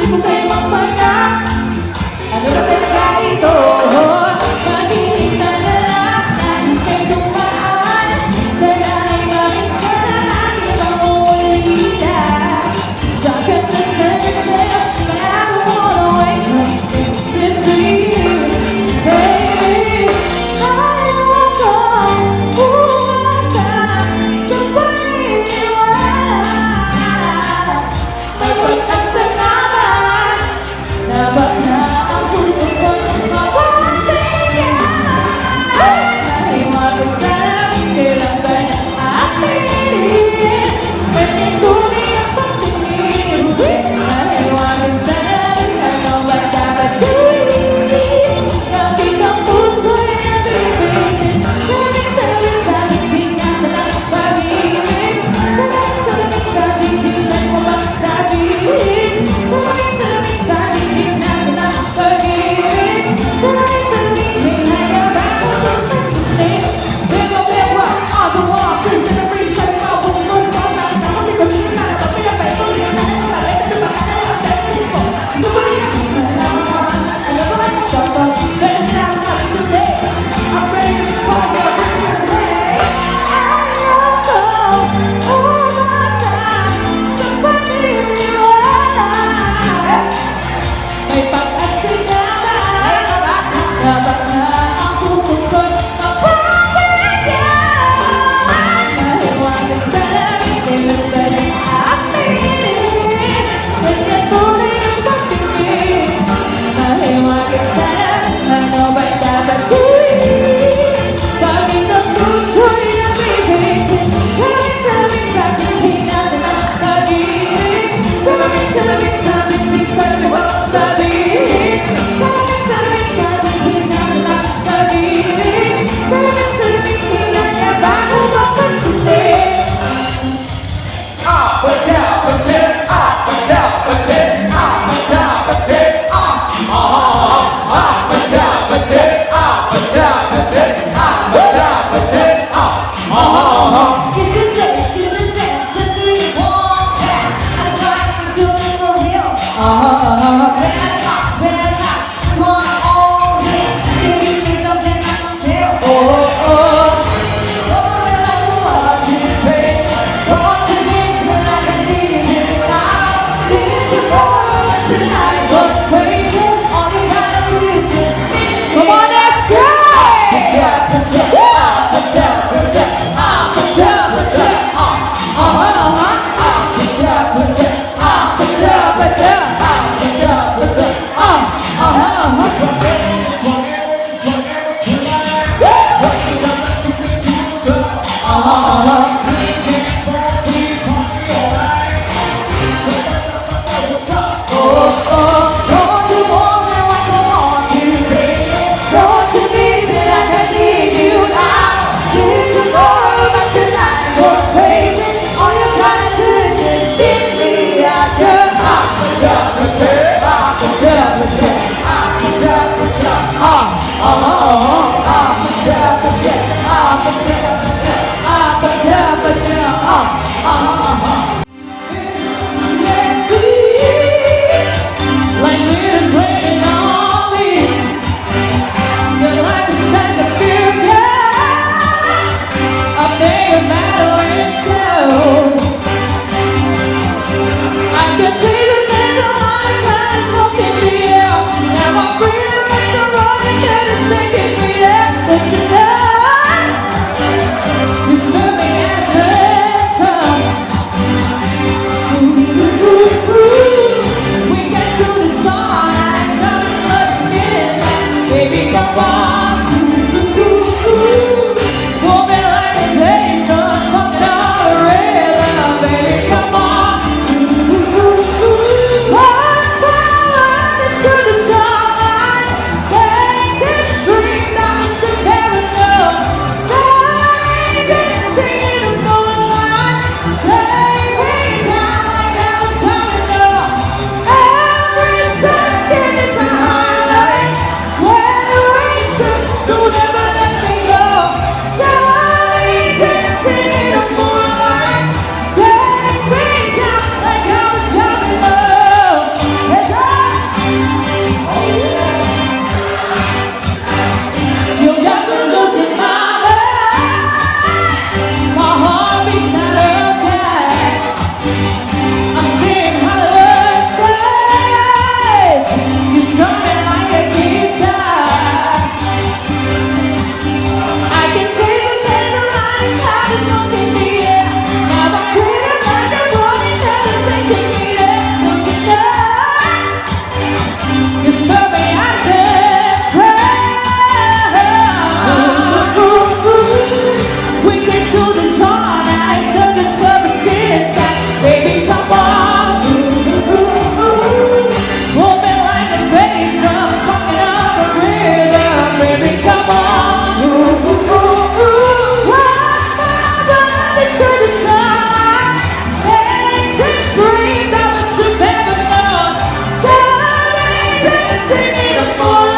kung kayo magpanang ano na talaga ito? Magiging na lang na hindi dumaan. Sana ay maraming sana aking pangulitan. Shotgun the senator, but I don't wanna wake up in this dream. Baby, ayaw ko umasa sa pag-iwala. May pag-asa naman na baka ang puso ko mawawalan. Nahiwagan sana kailangan atin. Pwedeng tunay ang pagtingin. Nahiwagan sana ano ba dapat gawin? Kapit ang puso ay nabibigin. Sabi sa bigyan sa lang pag-ibig. Sa bigyan mo magsabihin. Sa bigyan na sa lang pag-ibig. Sa bigyan haya ba ako magsabihin? Pero on the wall, please let me reach out my own first one. Ako si Eugene Caranto, pinapay ko yun na namin. Sabi ba ka na lang best people? So what do you mean? Ano ba ang pagkakot? Better than much today. I'm ready to party on Christmas Day. Ayaw ko umasa sa pag-iwala. May pag-asa naman na baka ang puso ko'y mapapagyan. Nahiwagan sa langit, kailan ba yung atin? Ganyan tunay ang pagtingin. Nahiwagan sa langit, ano ba'y dapat gawin? Bakit ang puso'y nabibigin? Sabi sa hina sa lang pag-ibig. Sabi, di pwede wag sabihin. Sabi, hina sa lang pag-ibig. Sabi, hina niya bago mapansinin. Up and down, up and down, up and down, up and down, up and down, up and down, up and down, up and down, up and down, up and down, up and down. Kiss and dance until you want that. I like this feeling for real. Red hot, come on in. Give me something I can feel. Oh, I like to watch you, babe. Want to be when I can need you now. Did you know tonight was crazy? All you gotta do is just be. Come on, let's go! Up and down, up and down, up and down, up and down, up and down, Don't you want me like I want you, baby? Don't you need me like I need you now? Did you know that tonight was crazy? All you gotta do is just give me a turn. Like it's raining on me. You're like a second figure. I'm thinking about when it's slow. I can see the angel on the clouds smoking me out. Now I'm breathing like the road and it's taking me there. But you know Turn it up for